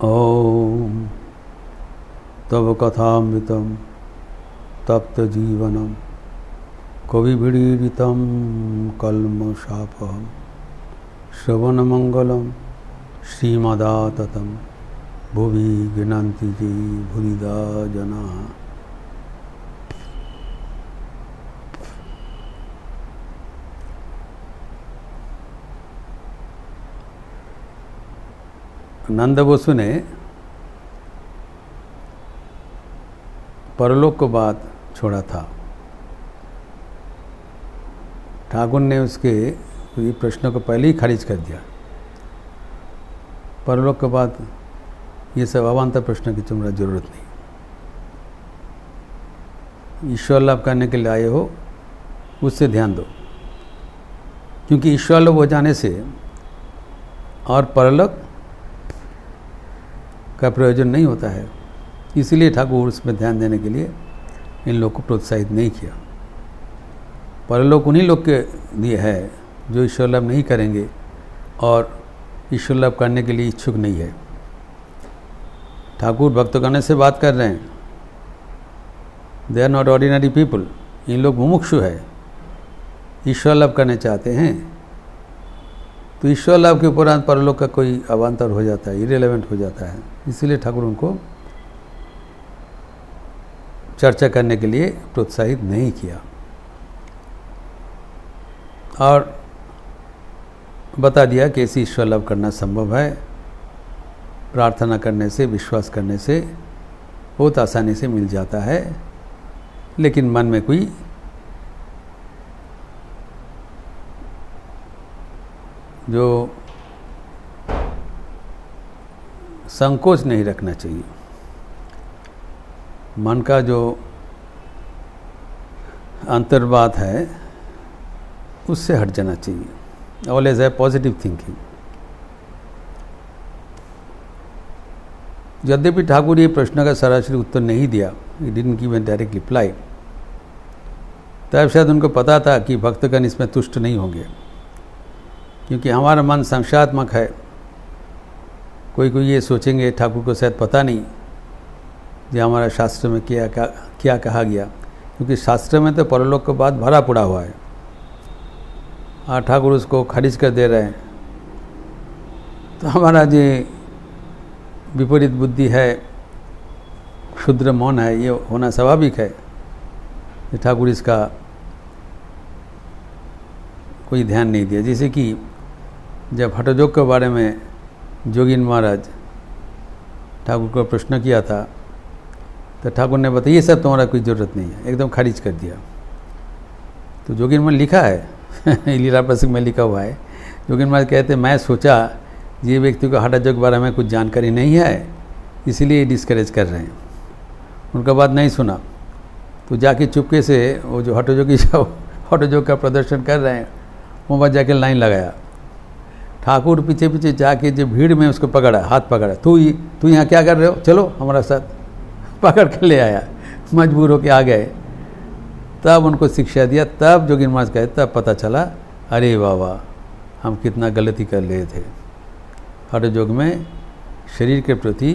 ॐ तव कथामृतं तप्तजीवनं कविभिरीडितं कल्मषापहं श्रवणमङ्गलं श्रीमदाततं भुवि गृह्णन्ति ये भूरिदा जनाः। नंद बसु ने परलोक को बात छोड़ा था। ठाकुर ने उसके ये प्रश्न को पहले ही खारिज कर दिया। परलोक के बाद ये सब अवान्तर प्रश्न की तुम्हारा जरूरत नहीं। ईश्वर लाभ करने के लिए आए हो, उससे ध्यान दो, क्योंकि ईश्वर लाभ हो जाने से और परलोक का प्रयोजन नहीं होता है। इसीलिए ठाकुर उसमें ध्यान देने के लिए इन लोग को प्रोत्साहित नहीं किया। परलोक उन्हीं लोग के लिए है जो ईश्वर लाभ नहीं करेंगे और ईश्वर लाभ करने के लिए इच्छुक नहीं है। ठाकुर भक्तगण से बात कर रहे हैं। They are not ordinary people. इन लोग मुमुक्षु है, ईश्वर लाभ करने चाहते हैं। तो ईश्वर लाभ के उपरांत परलोक का कोई अवान्तर हो जाता है, इरेलेवेंट हो जाता है। इसीलिए ठाकुर उनको चर्चा करने के लिए प्रोत्साहित नहीं किया और बता दिया कि ऐसी ईश्वर लाभ करना संभव है। प्रार्थना करने से, विश्वास करने से बहुत आसानी से मिल जाता है, लेकिन मन में कोई जो संकोच नहीं रखना चाहिए। मन का जो अंतर्बात है उससे हट जाना चाहिए। ऑलवेज है पॉजिटिव थिंकिंग। यद्यपि ठाकुर ये प्रश्न का सरासरी उत्तर नहीं दिया, he didn't give an direct reply, तब शायद उनको पता था कि भक्तगण इसमें तुष्ट नहीं होंगे, क्योंकि हमारा मन संशयात्मक है। कोई कोई ये सोचेंगे ठाकुर को शायद पता नहीं जो हमारा शास्त्र में क्या कहा गया, क्योंकि शास्त्र में तो परलोक के बाद भरा पड़ा हुआ है और ठाकुर उसको खारिज कर दे रहे हैं। तो हमारा जो विपरीत बुद्धि है, क्षुद्र मौन है, ये होना स्वाभाविक है कि ठाकुर इसका कोई ध्यान नहीं दिया। जैसे कि जब हठयोग के बारे में जोगिन महाराज ठाकुर को प्रश्न किया था, तो ठाकुर ने बताया ये सब तुम्हारा कोई ज़रूरत नहीं है, एकदम खारिज कर दिया। तो जोगिन महाराज लिखा है लीला प्रसंग में लिखा हुआ है। जोगिन महाराज कहते मैं सोचा ये व्यक्ति को हठयोग के बारे में कुछ जानकारी नहीं है, इसीलिए डिस्करेज कर रहे हैं। उनका बात नहीं सुना, तो जाके चुपके से वो जो हठयोग का प्रदर्शन कर रहे हैं वो बात जाके लाइन लगाया। ठाकुर पीछे पीछे जाके जो भीड़ में उसको पकड़ा, हाथ पकड़ा, तू यहाँ क्या कर रहे हो, चलो हमारा साथ, पकड़ कर ले आया। मजबूर होके आ गए, तब उनको शिक्षा दिया। तब जोगिन महाराज कहे तब पता चला अरे बाबा हम कितना गलती कर रहे थे। हठयोग में शरीर के प्रति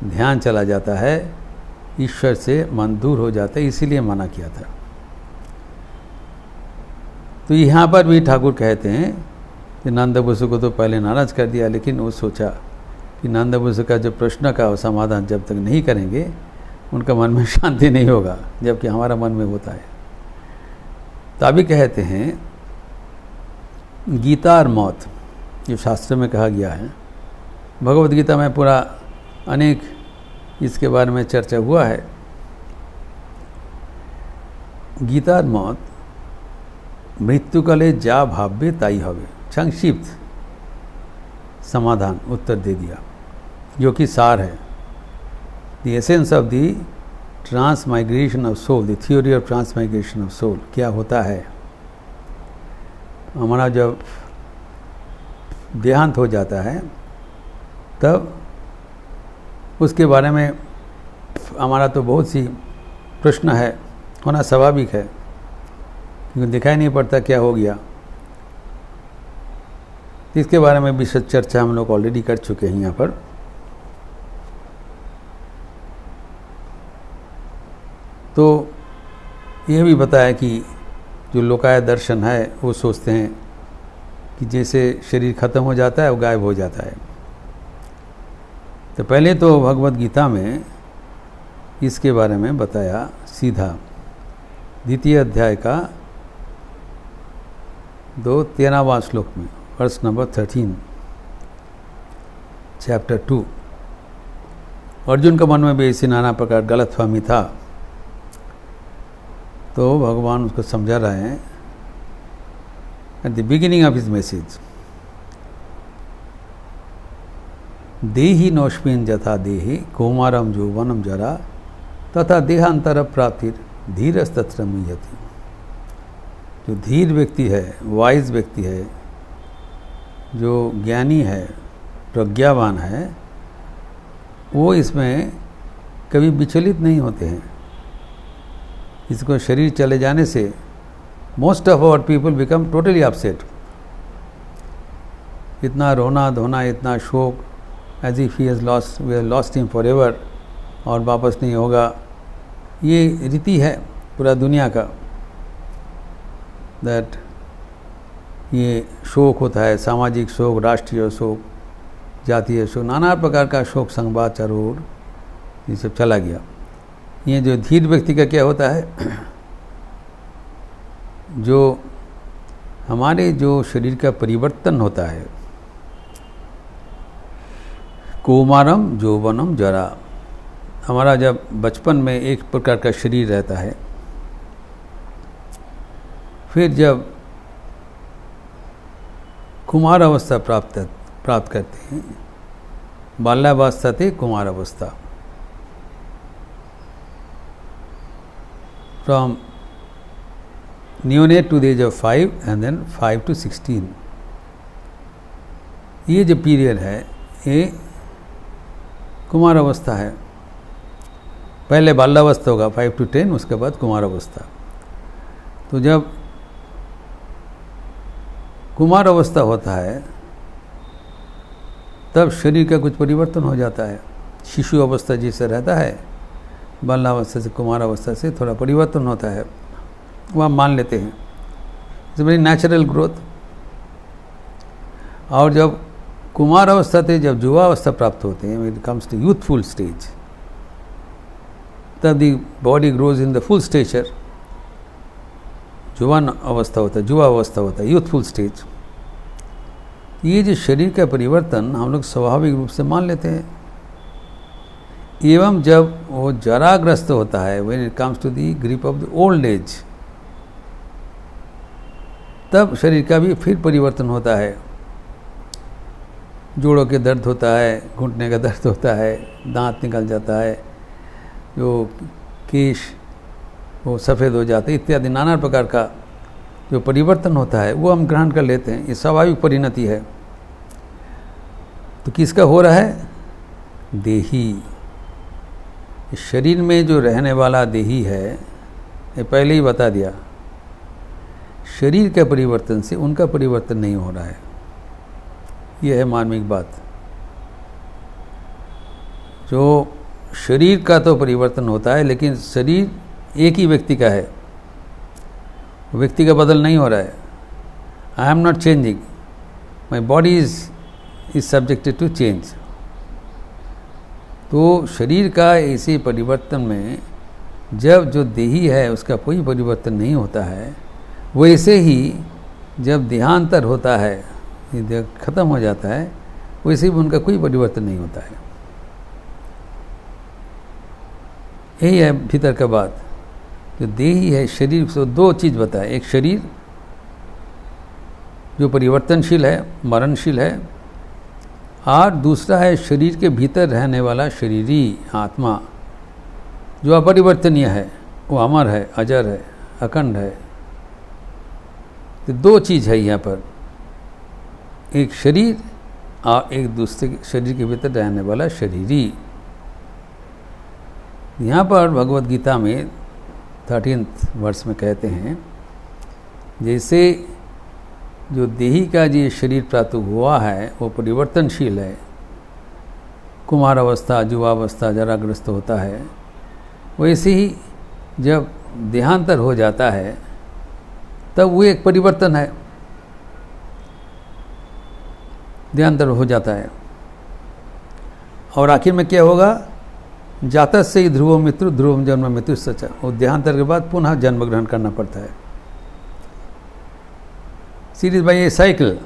ध्यान चला जाता है, ईश्वर से मन दूर हो जाता है, इसीलिए मना किया था। तो यहाँ पर भी ठाकुर कहते हैं कि नंद बसु को तो पहले नाराज कर दिया, लेकिन वो सोचा कि नंद बसु का जो प्रश्न का समाधान जब तक नहीं करेंगे उनका मन में शांति नहीं होगा, जबकि हमारा मन में होता है। तो अभी कहते हैं गीता और मौत, जो शास्त्र में कहा गया है, भगवद गीता में पूरा अनेक इसके बारे में चर्चा हुआ है। गीता और मौत मृत्यु काले जा भाव्य ताई हवे, संक्षिप्त समाधान उत्तर दे दिया, जो कि सार है। The essence of the transmigration of soul, the theory of transmigration of soul क्या होता है। हमारा जब देहांत हो जाता है तब उसके बारे में हमारा तो बहुत सी प्रश्न है, होना स्वाभाविक है, क्योंकि दिखाई नहीं पड़ता क्या हो गया। इसके बारे में विशद चर्चा हम लोग ऑलरेडी कर चुके हैं यहाँ पर। तो यह भी बताया कि जो लोकायत दर्शन है वो सोचते हैं कि जैसे शरीर खत्म हो जाता है वो गायब हो जाता है। तो पहले तो भगवत गीता में इसके बारे में बताया सीधा, द्वितीय अध्याय का 13वां श्लोक में, वर्स नंबर 13, चैप्टर 2। अर्जुन के मन में भी ऐसी नाना प्रकार गलतफहमी था, तो भगवान उसको समझा रहे हैं at the beginning of his message, देहि नौष्मीन जथा देहि कौमारम यौवनम जरा तथा देहांतर प्राप्तिर धीरस्तत्र मुह्यति। जो धीर व्यक्ति है, वाइज व्यक्ति है, जो ज्ञानी है, प्रज्ञावान है, वो इसमें कभी विचलित नहीं होते हैं। इसको शरीर चले जाने से most of our people become totally upset. इतना रोना धोना, इतना शोक, as if he has lost, we have lost him forever, और वापस नहीं होगा, ये रीति है पूरा दुनिया का। दैट ये शोक होता है, सामाजिक शोक, राष्ट्रीय शोक, जातीय शोक, नाना प्रकार का शोक संवाद चारों ओर ये सब चला गया। ये जो धीर व्यक्ति का क्या होता है, जो हमारे जो शरीर का परिवर्तन होता है, कौमारम यौवनम जरा, हमारा जब बचपन में एक प्रकार का शरीर रहता है, फिर जब कुमार अवस्था प्राप्त करते हैं, बाल्यावस्था थे कुमार अवस्था, from neonate to the age of 5 and then 5 to 16, ये जो पीरियड है ये कुमार अवस्था है। पहले बाल्यावस्था होगा 5 to 10, उसके बाद कुमार अवस्था। तो जब कुमार अवस्था होता है तब शरीर का कुछ परिवर्तन हो जाता है। शिशु अवस्था जैसे रहता है, बाल्यावस्था से कुमार अवस्था से थोड़ा परिवर्तन होता है, वो हम मान लेते हैं। It's very natural growth. और जब कुमार अवस्था से जब युवा अवस्था प्राप्त होते हैं, when it comes to youthful stage, तब the body grows in the full stature. जुवान अवस्था होता है, युवा अवस्था होता है, यूथफुल स्टेज। ये जो शरीर का परिवर्तन हम लोग स्वाभाविक रूप से मान लेते हैं। एवं जब वो जराग्रस्त होता है, when it comes to the grip of the old age, तब शरीर का भी फिर परिवर्तन होता है। जोड़ों के दर्द होता है, घुटने का दर्द होता है, दांत निकल जाता है, जो केश वो सफ़ेद हो जाते, इत्यादि नाना प्रकार का जो परिवर्तन होता है वो हम ग्रहण कर लेते हैं। ये स्वाभाविक परिणति है। तो किसका हो रहा है? देही। शरीर में जो रहने वाला देही है, ये पहले ही बता दिया, शरीर के परिवर्तन से उनका परिवर्तन नहीं हो रहा है। यह है मार्मिक बात। जो शरीर का तो परिवर्तन होता है, लेकिन शरीर एक ही व्यक्ति का है, व्यक्ति का बदल नहीं हो रहा है। I am not changing, my body is subjected to change. तो शरीर का ऐसे परिवर्तन में जब जो देही है उसका कोई परिवर्तन नहीं होता है, वैसे ही जब देहांतर होता है, ये देह खत्म हो जाता है, वैसे भी उनका कोई परिवर्तन नहीं होता है। यही है भीतर का बात। जो देही है, शरीर से दो चीज़ बताए, एक शरीर जो परिवर्तनशील है, मरणशील है, और दूसरा है शरीर के भीतर रहने वाला शरीरी आत्मा जो अपरिवर्तनीय है, वो अमर है, अजर है, अखंड है। तो दो चीज़ है यहाँ पर, एक शरीर और एक दूसरे शरीर के भीतर रहने वाला शरीरी। यहाँ पर भगवत गीता में 13th वर्ष में कहते हैं, जैसे जो देही का जो शरीर प्राप्त हुआ है वो परिवर्तनशील है, कुमार अवस्था, युवावस्था, जराग्रस्त होता है, वैसे ही जब देहांतर हो जाता है तब वो एक परिवर्तन है, देहांतर हो जाता है। और आखिर में क्या होगा, जातः से ही ध्रुव मृत्यु ध्रुव जन्म मृत्यु सचा। वो देहांतर के बाद पुनः जन्म ग्रहण करना पड़ता है। सीरीज भाई ये साइकिल,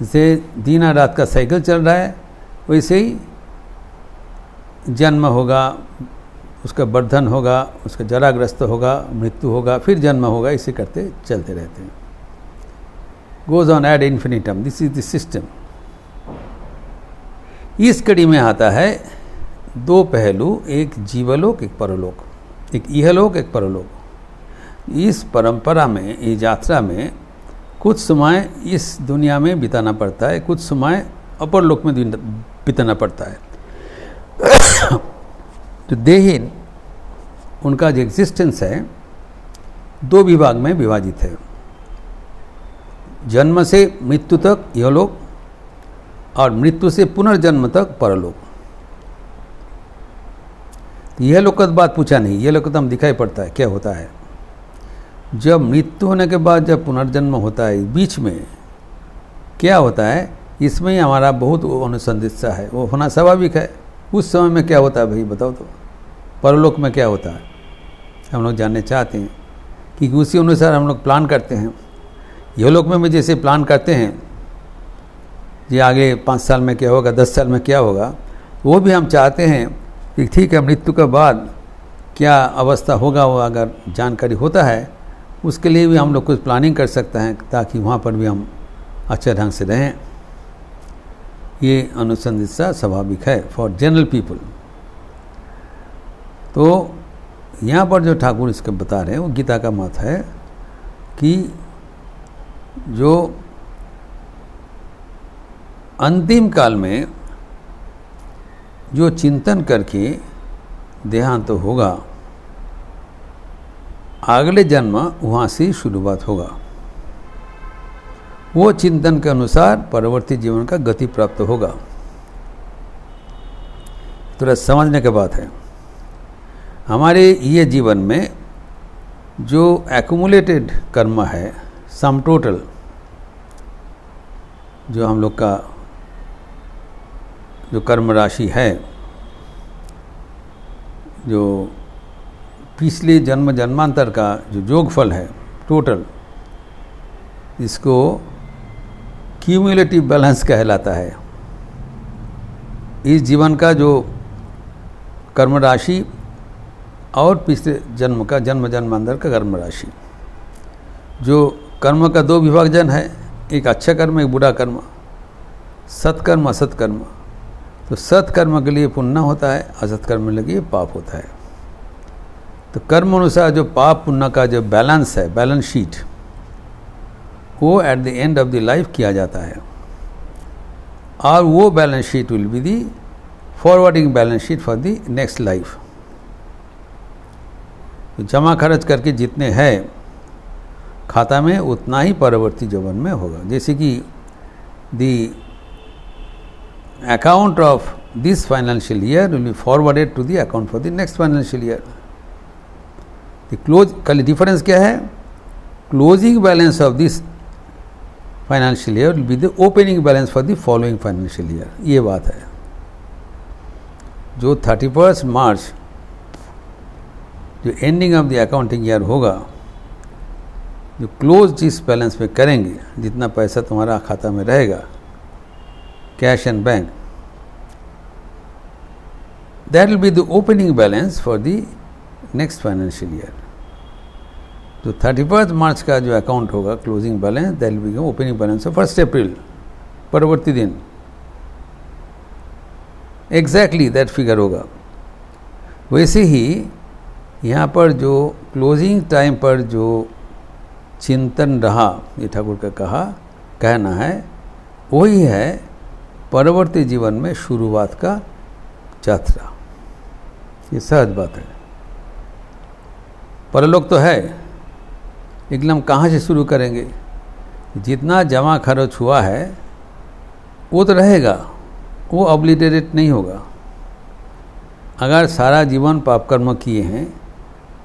जैसे दिन और रात का साइकिल चल रहा है, वैसे ही जन्म होगा, उसका वर्धन होगा, उसका जराग्रस्त होगा, मृत्यु होगा, फिर जन्म होगा, इसे करते चलते रहते हैं। Goes on ad infinitum, this is the system. इस कड़ी में आता है दो पहलू, एक जीवलोक एक परलोक, एक इहलोक एक परलोक। इस परंपरा में, इस यात्रा में कुछ समय इस दुनिया में बिताना पड़ता है, कुछ समय अपरलोक में बिताना पड़ता है। तो देहीन उनका जो एग्जिस्टेंस है दो विभाग में विभाजित है, जन्म से मृत्यु तक इहलोक और मृत्यु से पुनर्जन्म तक परलोक। यह लोक का बात पूछा नहीं, यह लोक तो हम दिखाई पड़ता है क्या होता है। जब मृत्यु होने के बाद जब पुनर्जन्म होता है, बीच में क्या होता है, इसमें ही हमारा बहुत अनुसंधित है, वो होना स्वाभाविक है। उस समय में क्या होता है भाई बताओ तो, परलोक में क्या होता है हम लोग जानने चाहते हैं, क्योंकि उसी अनुसार हम लोग प्लान करते हैं। यह लोक में जैसे प्लान करते हैं ये आगे 5 साल में क्या होगा, 10 साल में क्या होगा, वो भी हम चाहते हैं कि ठीक है मृत्यु के बाद क्या अवस्था होगा, वो अगर जानकारी होता है उसके लिए भी हम लोग कुछ प्लानिंग कर सकते हैं ताकि वहाँ पर भी हम अच्छे ढंग से रहें। ये अनुसंधित्सा स्वाभाविक है फॉर जनरल पीपल। तो यहाँ पर जो ठाकुर इसके बता रहे हैं वो गीता का मत है कि जो अंतिम काल में जो चिंतन करके देहांत तो होगा, अगले जन्म वहाँ से शुरुआत होगा। वो चिंतन के अनुसार परवर्ती जीवन का गति प्राप्त होगा। थोड़ा समझने की बात है, हमारे ये जीवन में जो एक्युमुलेटेड कर्म है, सम टोटल जो हम लोग का जो कर्म राशि है, जो पिछले जन्म जन्मांतर का जो योगफल है टोटल, इसको क्यूमुलेटिव बैलेंस कहलाता है। इस जीवन का जो कर्म राशि और पिछले जन्म का जन्म जन्मांतर का कर्म राशि, जो कर्म का दो विभाजन है, एक अच्छा कर्म एक बुरा कर्म, सत्कर्म असत्कर्म। तो सत्कर्म के लिए पुण्य होता है, असत्कर्म के लिए पाप होता है। तो कर्म अनुसार जो पाप पुण्य का जो बैलेंस है, बैलेंस शीट, वो at the end of the life किया जाता है। और वो balance sheet will be the forwarding balance sheet for the next life. तो जमा खर्च करके जितने हैं खाता में, उतना ही परवर्ती जीवन में होगा। जैसे कि the account of this financial year will be forwarded to the account for the next financial year. The close, कल डिफरेंस क्या है, closing balance of this financial year will be the opening balance for the following financial year. ये बात है। जो 31 मार्च जो ending of the accounting year होगा, जो क्लोज जिस बैलेंस में करेंगे, जितना पैसा तुम्हारा खाता में रहेगा cash and bank, that will be the opening balance for the next financial year. जो 31 मार्च का जो अकाउंट होगा closing balance, that will be opening balance of 1 अप्रैल, परवर्ती दिन एग्जैक्टली दैट फिगर होगा। वैसे ही यहाँ पर जो क्लोजिंग टाइम पर जो चिंतन रहा, ये ठाकुर का कहना है, वही है परवर्ती जीवन में शुरुआत का यात्रा। ये सहज बात है। परलोक तो है, लेकिन हम कहाँ से शुरू करेंगे? जितना जमा खर्च हुआ है वो तो रहेगा, वो ऑब्लिटरेट नहीं होगा। अगर सारा जीवन पाप कर्म किए हैं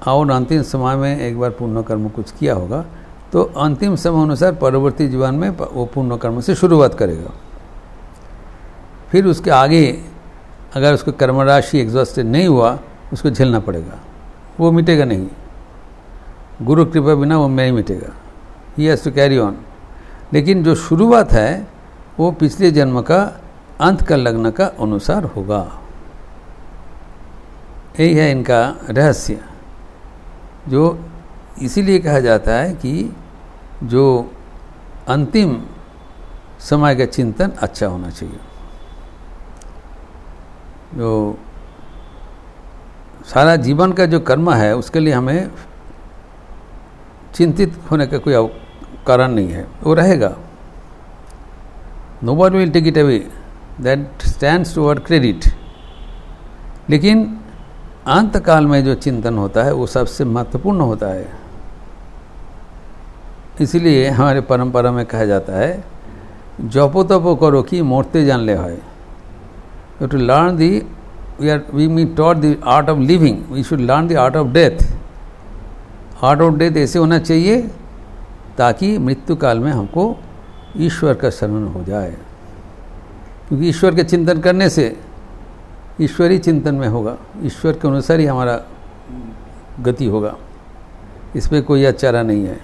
और अंतिम समय में एक बार पुण्य कर्म कुछ किया होगा तो अंतिम समय अनुसार परवर्ती जीवन में वो पुण्य कर्म से शुरुआत करेगा। फिर उसके आगे अगर उसको कर्म राशि एग्जॉस्टेड नहीं हुआ उसको झेलना पड़ेगा, वो मिटेगा नहीं, गुरु कृपा बिना वो नहीं मिटेगा, he has to carry on. लेकिन जो शुरुआत है वो पिछले जन्म का अंत का लग्न का अनुसार होगा। यही है इनका रहस्य, जो इसीलिए कहा जाता है कि जो अंतिम समय का चिंतन अच्छा होना चाहिए। जो सारा जीवन का जो कर्म है उसके लिए हमें चिंतित होने का कोई कारण नहीं है, वो रहेगा। Nobody will take it away, that stands toward credit. लेकिन अंत काल में जो चिंतन होता है वो सबसे महत्वपूर्ण होता है। इसीलिए हमारे परंपरा में कहा जाता है जपो तपो करो कि मोरते जान ले है। You to learn the we me taught the art of living, we should learn the art of death. Art of death ऐसे होना चाहिए ताकि मृत्यु काल में हमको ईश्वर का शरण हो जाए, क्योंकि ईश्वर के चिंतन करने से ईश्वरी चिंतन में होगा, ईश्वर के अनुसार ही हमारा गति होगा, इसमें कोई आचारा नहीं है।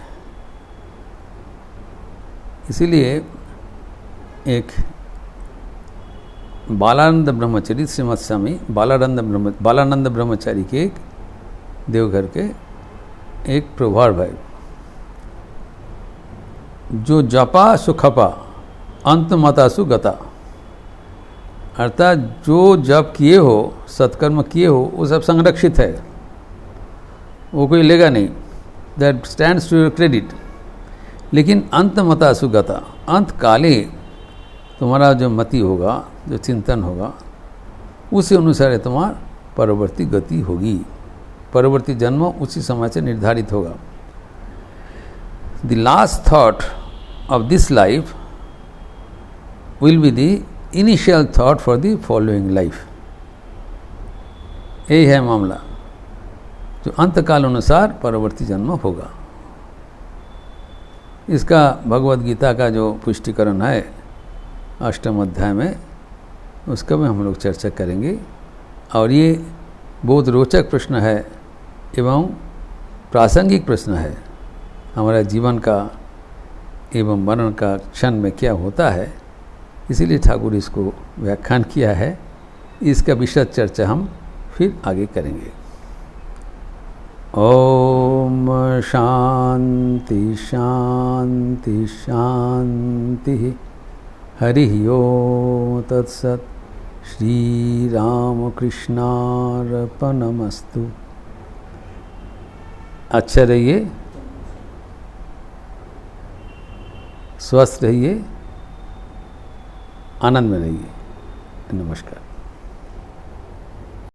इसीलिए एक बालानंद ब्रह्मचारी श्रीमद स्वामी बालानंद ब्रह्मचारी के एक देवघर के एक प्रभाव है, जो जपा सुखपा अंत मतासु गता, अर्थात जो जप किए हो सत्कर्म किए हो वो सब संरक्षित है, वो कोई लेगा नहीं, that stands to your credit. लेकिन अंत मतासु गता, अंत काले तुम्हारा जो मति होगा, जो चिंतन होगा, उसी अनुसार तुम्हारा परवर्ती गति होगी, परवर्ती जन्म उसी समय से निर्धारित होगा। The last thought of this life will be the initial thought for the following life. यही है मामला, जो अंतकाल अनुसार परवर्ती जन्म होगा। इसका भगवद गीता का जो पुष्टिकरण है 8वें अध्याय में, उसका भी हम लोग चर्चा करेंगे। और ये बहुत रोचक प्रश्न है एवं प्रासंगिक प्रश्न है। हमारा जीवन का एवं मरण का क्षण में क्या होता है, इसीलिए ठाकुर इसको व्याख्यान किया है। इसका विशद चर्चा हम फिर आगे करेंगे। ओम शांति शांति शांति। हरि ओम तत्सत। श्री राम कृष्णार्पणमस्तु। अच्छा रहिए, स्वस्थ रहिए, आनंद में रहिए। नमस्कार।